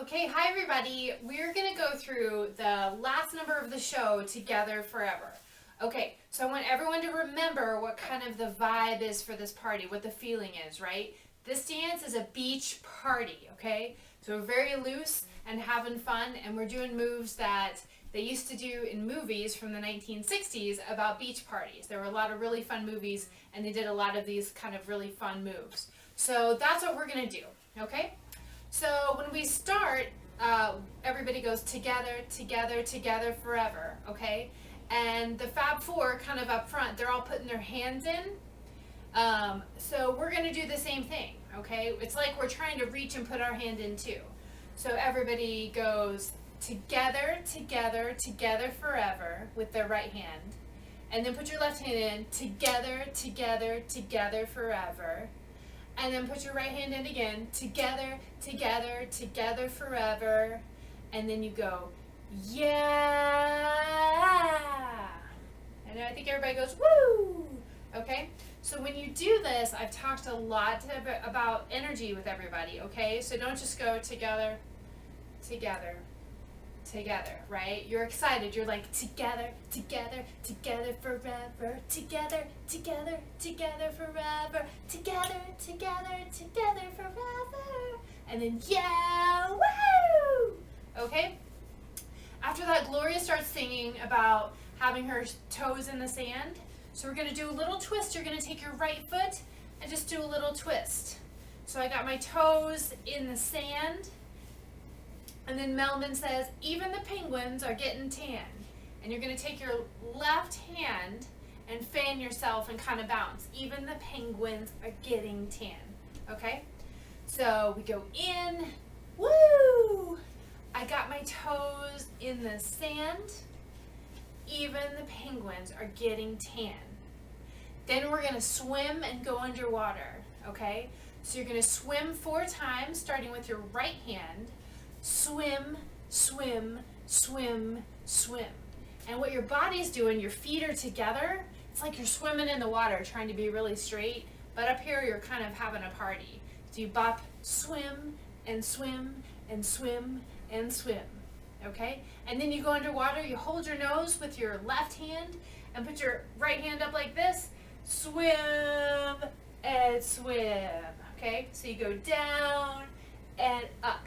Okay, hi everybody. We're going to go through the last number of the show, Together Forever. Okay, so I want everyone to remember what kind of the vibe is for this party, what the feeling is, right? This dance is a beach party, okay? So we're very loose and having fun, and we're doing moves that they used to do in movies from the 1960s about beach parties. There were a lot of really fun movies, and they did a lot of these kind of really fun moves. So that's what we're going to do, okay? So when we start, everybody goes together, together, together forever, okay? And the Fab Four kind of up front, they're all putting their hands in. So we're going to do the same thing, okay? It's like we're trying to reach and put our hand in too. So everybody goes together, together, together forever with their right hand. And then put your left hand in, together, together, together forever. And then put your right hand in again, together, together, together forever. And then you go, yeah. And then I think everybody goes, woo. Okay? So when you do this, I've talked a lot about energy with everybody, okay? So don't just go together, together, together, right? You're excited. You're like, together, together, together forever, together, together, together forever, together, together, together forever. And then, yeah, woo! Okay? After that, Gloria starts singing about having her toes in the sand. So we're going to do a little twist. You're going to take your right foot and just do a little twist. So I got my toes in the sand. And then Melvin says, even the penguins are getting tan. And you're going to take your left hand and fan yourself and kind of bounce. Even the penguins are getting tan. Okay? So we go in. Woo! I got my toes in the sand. Even the penguins are getting tan. Then we're going to swim and go underwater. Okay? So you're going to swim 4 times, starting with your right hand. Swim, swim, swim, swim. And what your body's doing, your feet are together. It's like you're swimming in the water, trying to be really straight. But up here, you're kind of having a party. So you bop, swim, and swim, and swim, and swim. Okay? And then you go underwater, you hold your nose with your left hand, and put your right hand up like this. Swim, and swim. Okay? So you go down and up.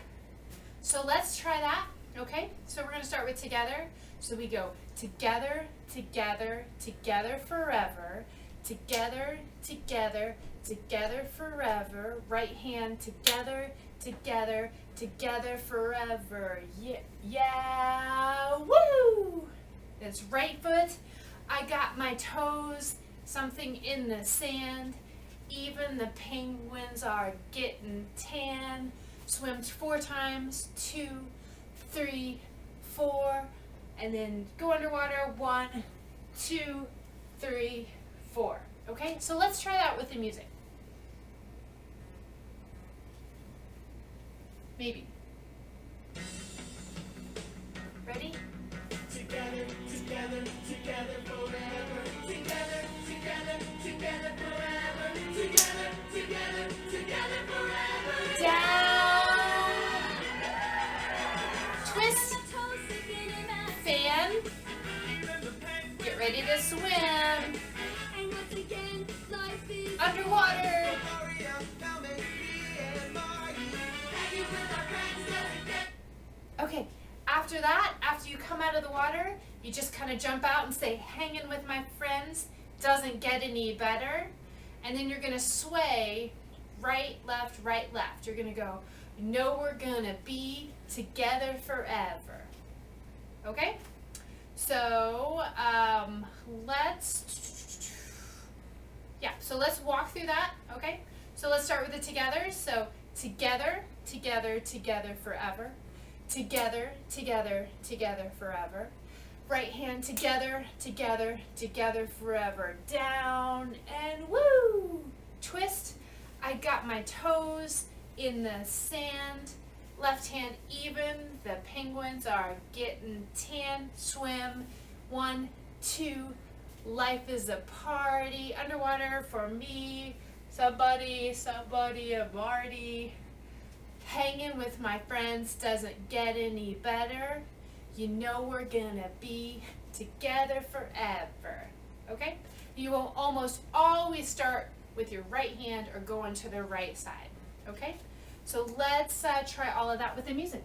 So let's try that, okay? So we're going to start with together. So we go together, together, together forever. Together, together, together forever. Right hand together, together, together forever. Yeah, yeah, woo! That's right foot. I got my toes, something in the sand. Even the penguins are getting tan. Swim 4 times, 2, 3, 4, and then go underwater, 1, 2, 3, 4. Okay, so let's try that with the music. Maybe. Ready? Together, together, together forever. Together, together, together forever. Together, together, together forever. Down. Twist, fan, get ready to swim, underwater, okay, after that, after you come out of the water, you just kind of jump out and say, hanging with my friends doesn't get any better, and then you're going to sway right, left, right, left. You're going to go, no, we're gonna be together forever. Okay? So, let's walk through that, okay? So let's start with the together. So, together, together, together forever. Together, together, together forever. Right hand together, together, together forever. Down and woo! Twist. I got my toes in the sand, left hand even, the penguins are getting tan, swim, 1, 2, life is a party, underwater for me, somebody, a Marty, Hanging with my friends doesn't get any better. You know we're gonna be together forever. Okay? You will almost always start with your right hand or going to the right side. Okay? So let's try all of that with the music.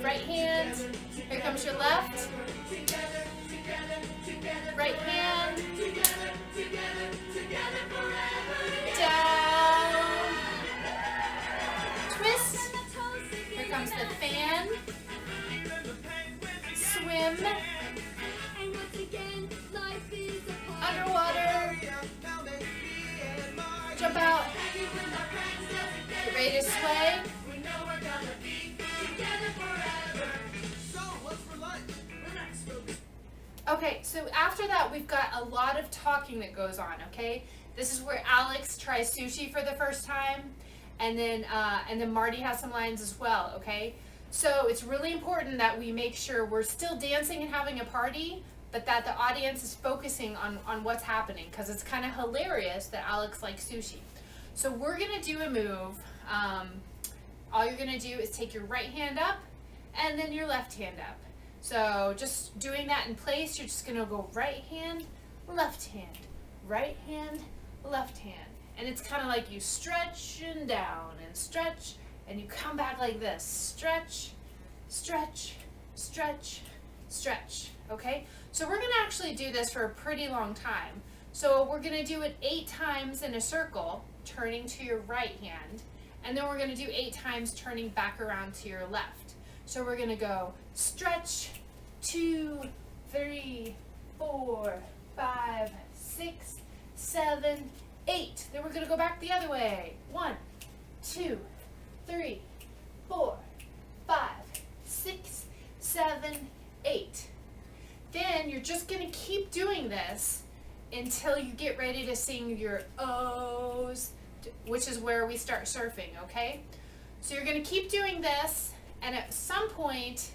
Right hand, here comes your left. Right hand, down, twist, here comes the fan, swim, underwater, jump out, get ready to sway. Okay, so after that, we've got a lot of talking that goes on, okay? This is where Alex tries sushi for the first time, and then Marty has some lines as well, okay? So it's really important that we make sure we're still dancing and having a party, but that the audience is focusing on what's happening, because it's kind of hilarious that Alex likes sushi. So we're gonna do a move. All you're gonna do is take your right hand up, and then your left hand up. So just doing that in place, you're just gonna go right hand, left hand, right hand, left hand. And it's kind of like you stretch and down and stretch, and you come back like this. Stretch, stretch, stretch, stretch, okay? So we're gonna actually do this for a pretty long time. So we're gonna do it 8 times in a circle, turning to your right hand, and then we're gonna do 8 times turning back around to your left. So we're gonna go stretch, 2, 3, 4, 5, 6, 7, 8. Then we're gonna go back the other way. 1, 2, 3, 4, 5, 6, 7, 8. Then you're just gonna keep doing this until you get ready to sing your O's, which is where we start surfing, okay? So you're gonna keep doing this, and at some point,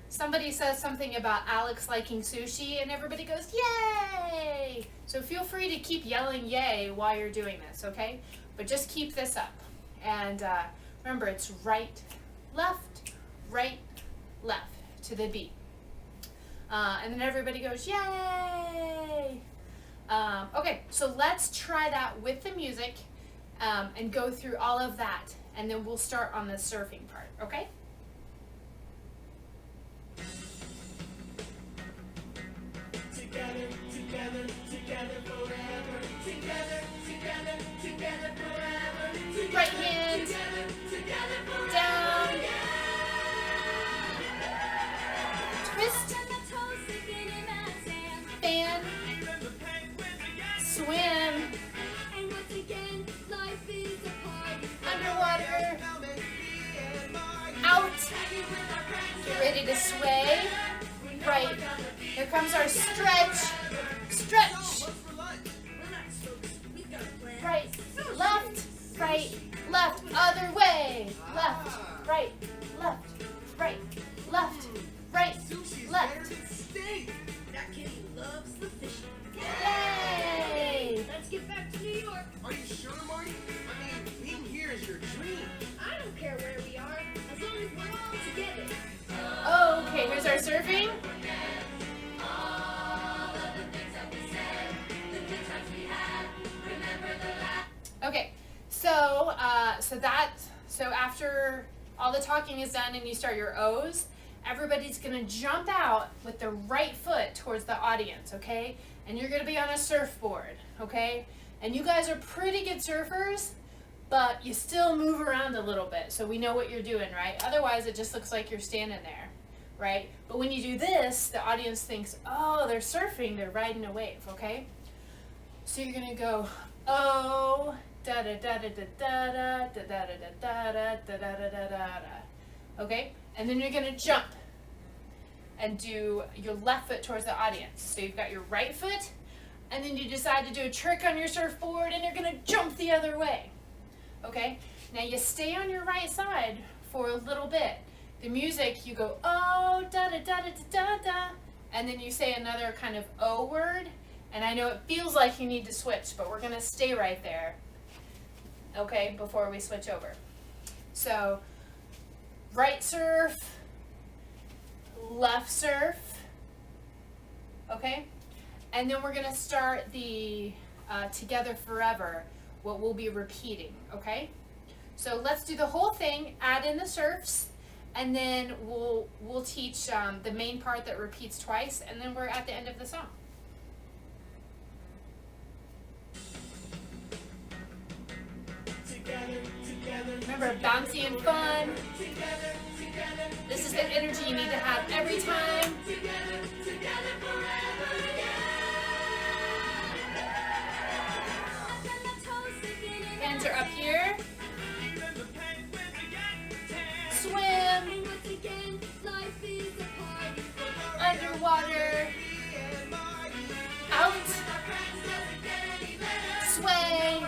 somebody says something about Alex liking sushi, and everybody goes, yay! So feel free to keep yelling yay while you're doing this, okay? But just keep this up. And remember, it's right, left, to the beat. And then everybody goes, yay! Okay, so let's try that with the music and go through all of that. And then we'll start on the surfing part, okay? Together, together, together forever. Together, together, together forever. Together, right hand, together, together forever. Down. Twist. Fan. Swim. And once again, life is a party. Underwater. Out. Get ready to sway. Right. Here comes our stretch. Stretch. Right, left, other way. Left, right, left, left, left. That kitty loves the fishing. Yay! Let's get back to New York. Are you sure, Marty? I mean, being here is your dream. I don't care where we are, as long as we're all together. Okay, here's our surfing. Okay, so after all the talking is done and you start your O's, everybody's gonna jump out with the right foot towards the audience, okay? And you're gonna be on a surfboard, okay? And you guys are pretty good surfers, but you still move around a little bit, so we know what you're doing, right? Otherwise, it just looks like you're standing there, right? But when you do this, the audience thinks, oh, they're surfing, they're riding a wave, okay? So you're gonna go, oh, da da da da da da da da da da da da da da da da da. Okay? And then you're gonna jump and do your left foot towards the audience. So you've got your right foot, and then you decide to do a trick on your surfboard, and you're gonna jump the other way. Okay? Now you stay on your right side for a little bit. The music, you go, oh, da da da da da da da, and then you say another kind of O word, And I know it feels like you need to switch, but we're gonna stay right there, okay, before we switch over. So, right surf, left surf, okay? And then we're gonna start the Together Forever, what we'll be repeating, okay? So let's do the whole thing, add in the surfs, and then we'll teach the main part that repeats twice, and then we're at the end of the song. Remember, bouncy and fun. This is the energy you need to have every time. Hands are up here. Swim. Underwater. Out. Sway.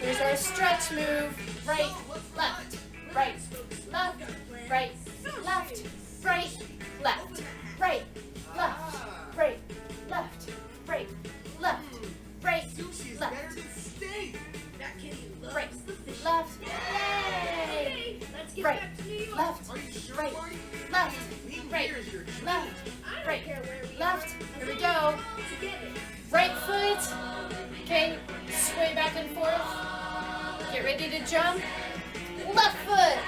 Here's our stretch move. Right, left, right, left, right, left, right, left, right, left, right, left, right, left, right, left, right, left, yay! Right, left, right, left, right, left, right, left. Here we go. Right foot. Okay, sway back and forth. Get ready to jump. Left foot.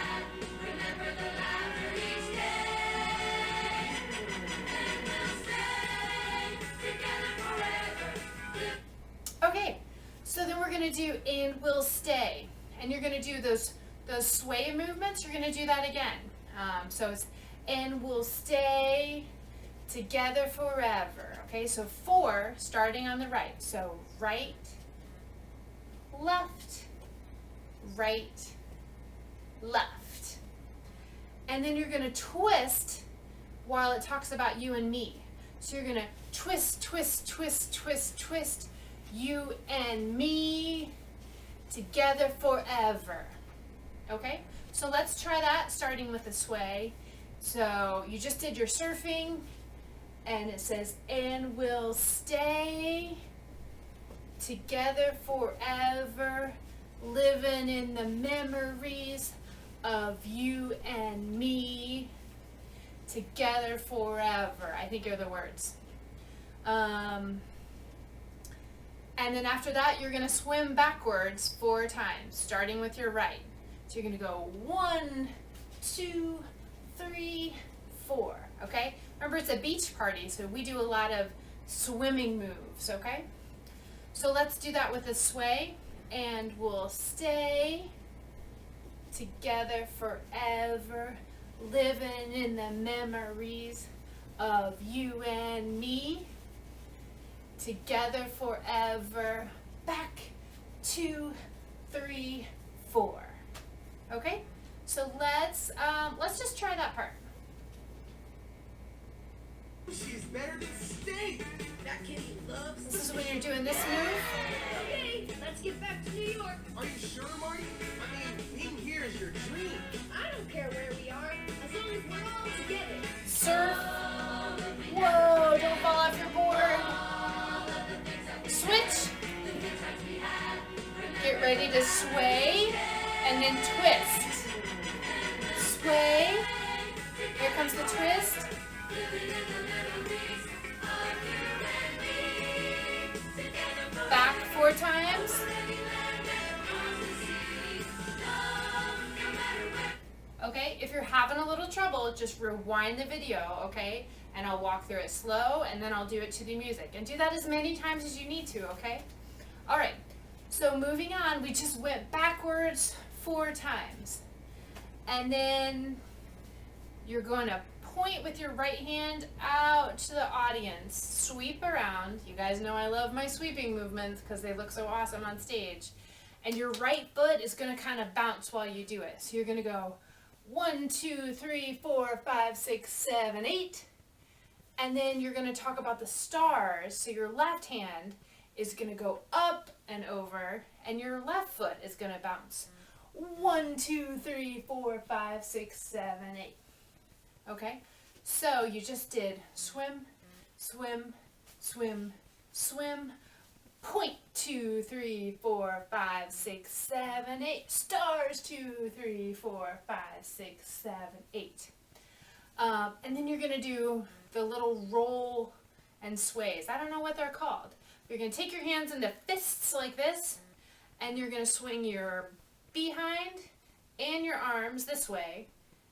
Okay, so then we're gonna do and we'll stay. And you're gonna do those sway movements. You're gonna do that again. So it's and we'll stay together forever. Okay, so 4 starting on the right. So right, left, right, left. And then you're gonna twist while it talks about you and me. So you're gonna twist, twist, twist, twist, twist, you and me together forever. Okay, so let's try that starting with the sway. So you just did your surfing and it says, and we'll stay together forever, living in the memories of you and me together forever. I think are the words. And then after that, you're gonna swim backwards 4 times, starting with your right. So you're gonna go 1, 2, 3, 4, okay? Remember, it's a beach party, so we do a lot of swimming moves, okay? So let's do that with a sway, and we'll stay together forever, living in the memories of you and me, together forever, back, 2, 3, 4. Okay, so let's just try that part. She's better than steak. That kitty loves This is when you're doing this move. Okay, let's get back to New York. Are you sure, Marty? I mean, being here is your dream. I don't care where we are, as long as we're all together. Surf. Whoa, don't fall off your board. Switch. Get ready to sway and then twist. Sway. Here comes the twist. Back 4 times. Okay, if you're having a little trouble, just rewind the video, okay? And I'll walk through it slow, and then I'll do it to the music. And do that as many times as you need to, okay? All right, so moving on, we just went backwards 4 times. And then you're going to point with your right hand out to the audience. Sweep around. You guys know I love my sweeping movements because they look so awesome on stage. And your right foot is going to kind of bounce while you do it. So you're going to go 1, 2, 3, 4, 5, 6, 7, 8. And then you're going to talk about the stars. So your left hand is going to go up and over, and your left foot is going to bounce. 1, 2, 3, 4, 5, 6, 7, 8. Okay? So you just did swim, swim, swim, swim, point, 2, 3, 4, 5, 6, 7, 8, stars, 2, 3, 4, 5, 6, 7, 8. And then you're gonna do the little roll and sways. I don't know what they're called. You're gonna take your hands into fists like this, and you're gonna swing your behind and your arms this way,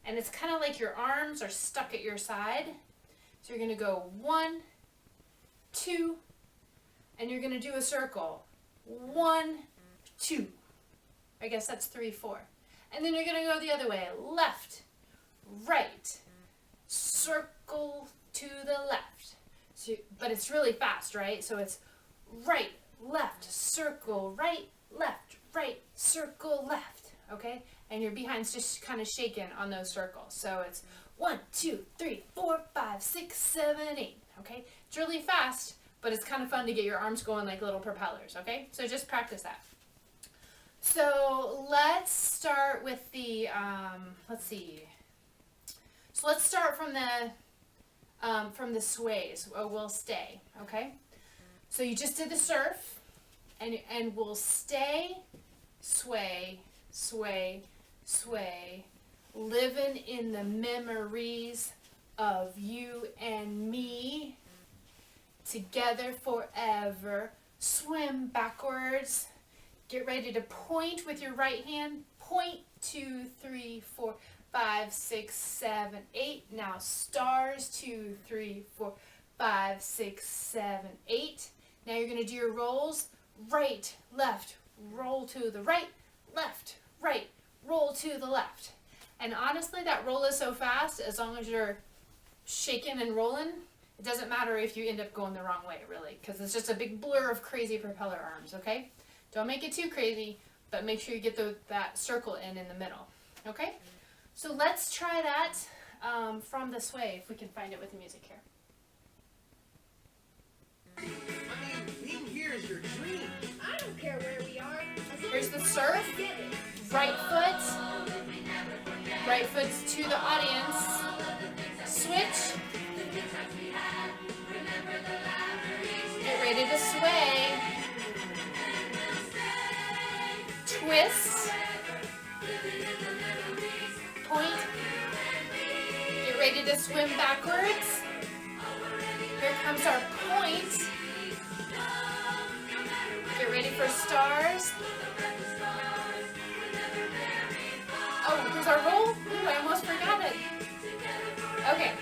and it's kind of like your arms are stuck at your side. So you're gonna go 1, 2, and you're gonna do a circle. 1, 2. I guess that's 3, 4. And then you're gonna go the other way. Left, right, circle to the left. So, but it's really fast, right? So it's right, left, circle, right, circle, left. Okay? And your behind's just kind of shaking on those circles. So it's 1, 2, 3, 4, 5, 6, 7, 8. Okay? It's really fast, but it's kind of fun to get your arms going like little propellers. Okay? So just practice that. So let's start with the, let's see. So let's start from the sways. We'll stay, okay? So you just did the surf, and we'll stay, sway, sway, sway, living in the memories of you and me, together forever. Swim backwards. Get ready to point with your right hand. Point, 2, 3, 4, 5, 6, 7, 8. Now stars, 2, 3, 4, 5, 6, 7, 8. Now you're going to do your rolls. Right, left, roll to the right, roll to the left. And honestly, that roll is so fast, as long as you're shaking and rolling, it doesn't matter if you end up going the wrong way, really, because it's just a big blur of crazy propeller arms, okay? Don't make it too crazy, but make sure you get that circle in the middle, okay? So let's try that from the sway, if we can find it with the music here. I mean, being here is your dream. I don't care where we are. As long Here's as the we're surf. all together. Right foot to the audience. Switch. Get ready to sway. Twist. Point. Get ready to swim backwards. Here comes our point. Get ready for stars. Oh, here's our roll. Ooh, I almost forgot it. Okay.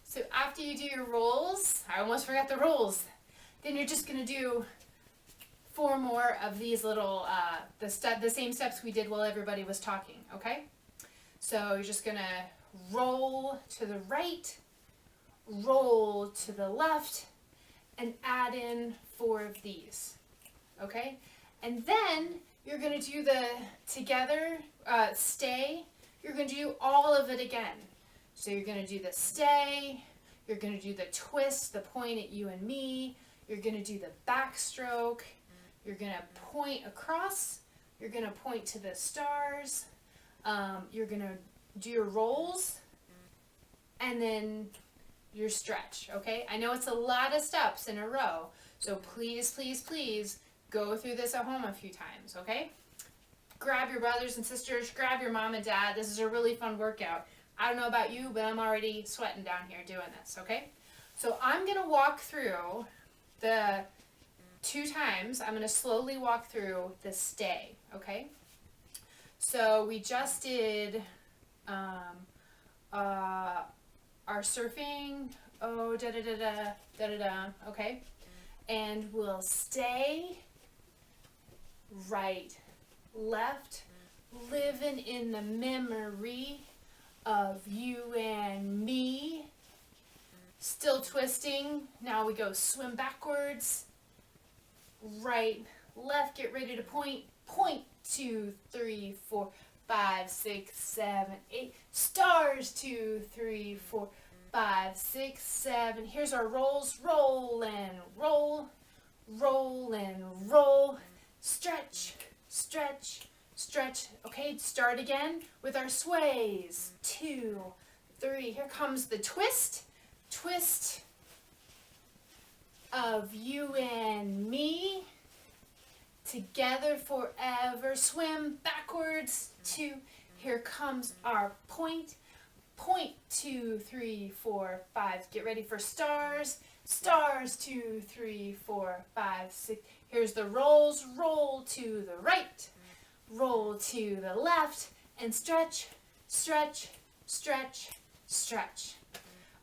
So after you do your rolls, I almost forgot the rolls. Then you're just going to do 4 more of these little, the same steps we did while everybody was talking, okay? So you're just going to roll to the right, roll to the left, and add in 4 of these, okay? And then you're going to do the together, stay. You're going to do all of it again. So you're going to do the stay, you're going to do the twist, the point at you and me, you're going to do the backstroke, you're going to point across, you're going to point to the stars, you're going to do your rolls, and then your stretch, okay? I know it's a lot of steps in a row, so please, please, please go through this at home a few times, okay? Grab your brothers and sisters, grab your mom and dad. This is a really fun workout. I don't know about you, but I'm already sweating down here doing this, okay? So I'm going to walk through the 2 times. I'm going to slowly walk through the stay, okay? So we just did our surfing, okay? And we'll stay, right, left, living in the memory of you and me. Still twisting. Now we go swim backwards. Right, left, get ready to point. Point, 2, 3, 4, 5, 6, 7, 8. Stars, 2, 3, 4, 5, 6, 7. Here's our rolls. Roll and roll. Roll and roll. Stretch, stretch, stretch. Okay, start again with our sways. 2, 3. Here comes the twist. twist of you and me. Together forever. Swim backwards. 2. Here comes our point. Point. 2, 3, 4, 5. Get ready for stars. Stars. 2, 3, 4, 5, 6. Here's the rolls. Roll to the right. Roll to the left. And stretch, stretch, stretch, stretch.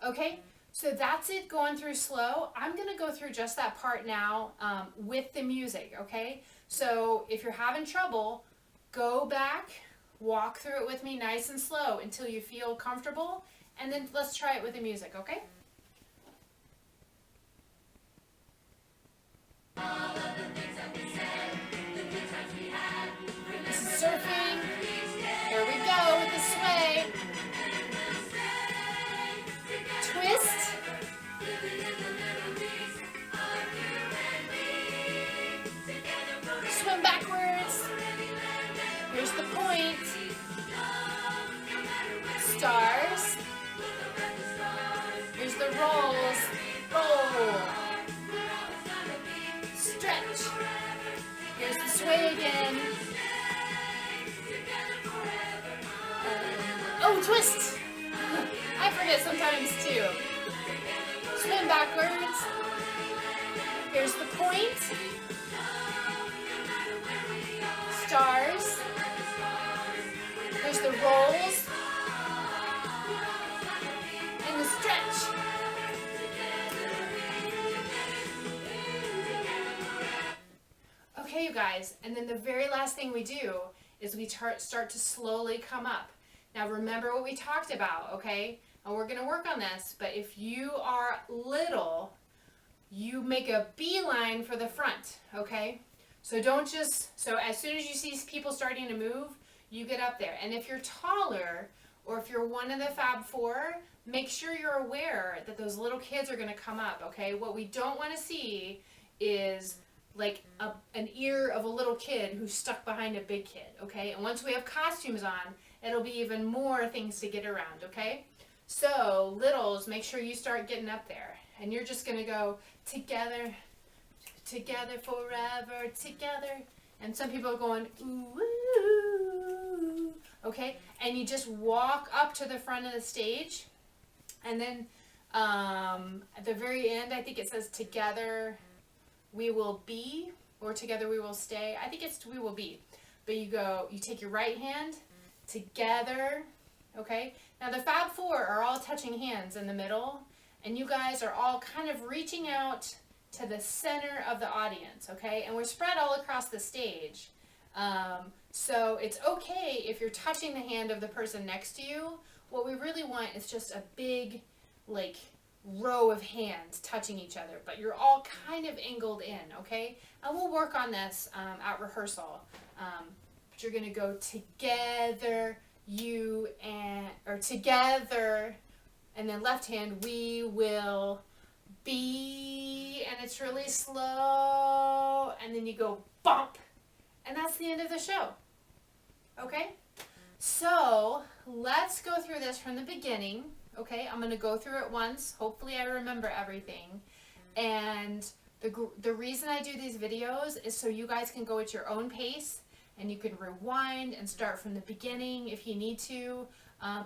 Okay? So that's it going through slow. I'm going to go through just that part now with the music, okay? So if you're having trouble, go back, walk through it with me nice and slow until you feel comfortable, and then let's try it with the music, okay? This is surfing. Here we go with the sway. Twist. Swim backwards. Here's the point. Stars. Here's the rolls. Roll. Stretch. Here's the sway again. Oh, twist. I forget sometimes too. Swim backwards. Here's the point. Stars. Here's the rolls. And the stretch. Okay, you guys, and then the very last thing we do is we start to slowly come up. Now remember what we talked about, okay? And we're going to work on this, but if you are little, you make a beeline for the front, okay? So don't just, so as soon as you see people starting to move, you get up there. And if you're taller, or if you're one of the Fab Four, make sure you're aware that those little kids are going to come up, okay? What we don't want to see is like an ear of a little kid who's stuck behind a big kid, okay? And once we have costumes on, it'll be even more things to get around, okay? So, littles, make sure you start getting up there. And you're just going to go together, together forever, together. And some people are going, ooh, ooh, okay? And you just walk up to the front of the stage. And then at the very end, I think it says together we will be, or together we will stay. I think it's we will be. But you go, you take your right hand, together, okay? Now the Fab Four are all touching hands in the middle, and you guys are all kind of reaching out to the center of the audience, okay? And we're spread all across the stage. So it's okay if you're touching the hand of the person next to you. What we really want is just a big, like, row of hands touching each other, but you're all kind of angled in, okay? And we'll work on this at rehearsal. But you're gonna go together, you and, or together, and then left hand, we will be, and it's really slow, and then you go bump, and that's the end of the show, okay? So let's go through this from the beginning. Okay, I'm going to go through it once. Hopefully I remember everything. And the reason I do these videos is so you guys can go at your own pace, and you can rewind and start from the beginning if you need to,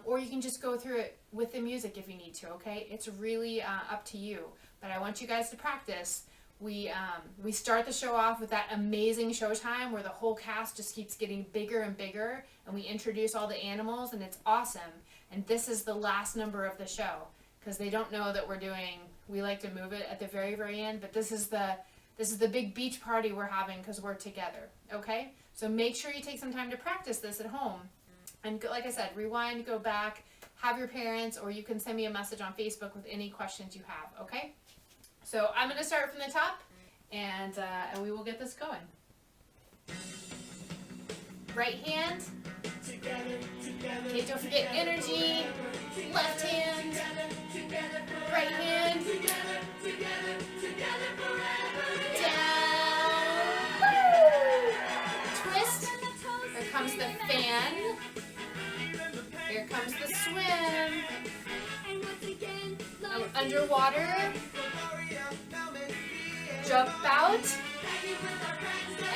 or you can just go through it with the music if you need to, okay? It's really up to you. But I want you guys to practice. We start the show off with that amazing showtime where the whole cast just keeps getting bigger and bigger, and we introduce all the animals, and it's awesome. And this is the last number of the show, because they don't know that we like to move it at the very, very end, but this is the big beach party we're having because we're together, okay? So make sure you take some time to practice this at home. And like I said, rewind, go back, have your parents, or you can send me a message on Facebook with any questions you have, okay? So I'm going to start from the top, and we will get this going. Right hand. Okay, don't forget energy. Left hand. Right hand. Down. Woo! Twist. Here comes the fan. Here comes the swim. underwater, jump out,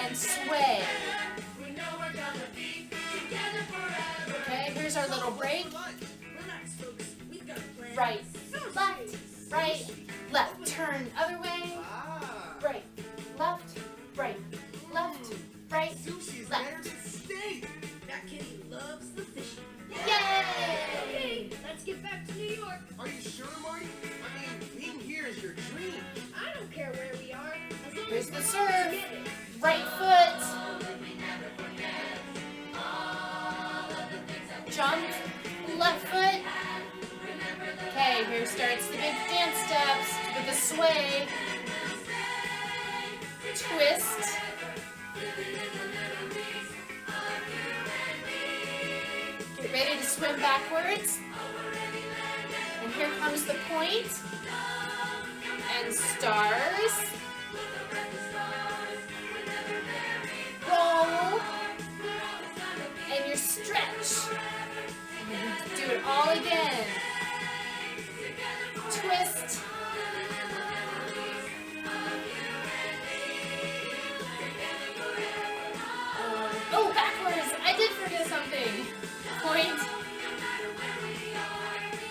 and sway. Okay, here's our little break. Relax, folks. We've got a plan. Right, left, right, left. Turn other way. Ah. Right, left, right, left, right, Sushi's left. better than steak. That kitty loves the fishing. Yay! Okay, let's get back to New York. Are you sure, Marty? I mean, being here is your dream. I don't care where we are, as long Here's as the we're all serve. together. Right foot. Jump. Left foot. Okay, here starts the big dance steps with the sway. Twist. Get ready to swim backwards. And here comes the point. And stars. Roll. And your stretch. Do it all again. Twist. Oh, backwards. I did forget something. Point.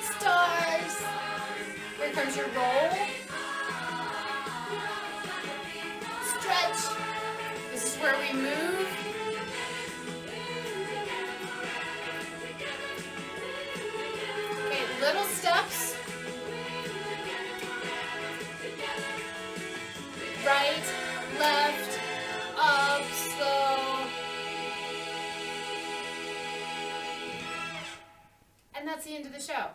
Stars. Here comes your roll. Stretch. This is where we move. Okay, little steps. Right, left, up, slow. And that's the end of the show.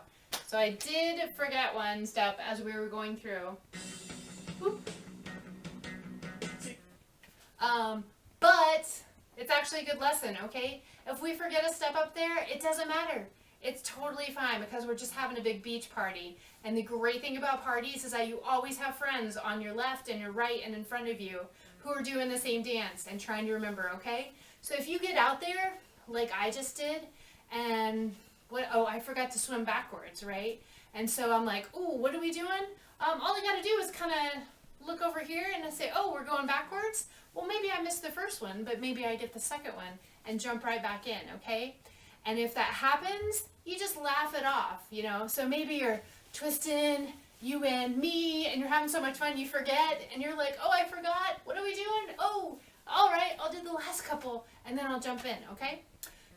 So I did forget one step as we were going through. Whoop. But it's actually a good lesson, okay? If we forget a step up there, it doesn't matter. It's totally fine because we're just having a big beach party. And the great thing about parties is that you always have friends on your left and your right and in front of you who are doing the same dance and trying to remember, okay? So if you get out there, like I just did, and I forgot to swim backwards, right? And so I'm like, ooh, what are we doing? All I gotta do is kind of look over here and I say, oh, we're going backwards? Well, maybe I missed the first one, but maybe I get the second one and jump right back in, okay? And if that happens, you just laugh it off, you know? So maybe you're twisting, you and me, and you're having so much fun you forget, and you're like, oh, I forgot. What are we doing? Oh, all right, I'll do the last couple, and then I'll jump in, okay?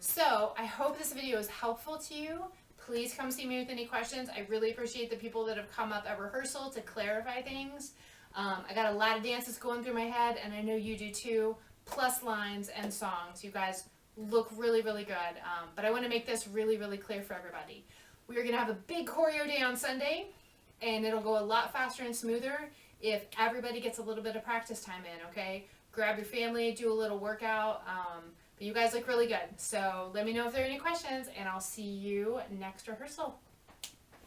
So I hope this video is helpful to you. Please come see me with any questions. I really appreciate the people that have come up at rehearsal to clarify things. I got a lot of dances going through my head, and I know you do too, plus lines and songs. You guys look really, really good. But I want to make this really, really clear for everybody. We are going to have a big choreo day on Sunday, and it'll go a lot faster and smoother if everybody gets a little bit of practice time in, okay? Grab your family, do a little workout. But you guys look really good. So let me know if there are any questions, and I'll see you next rehearsal.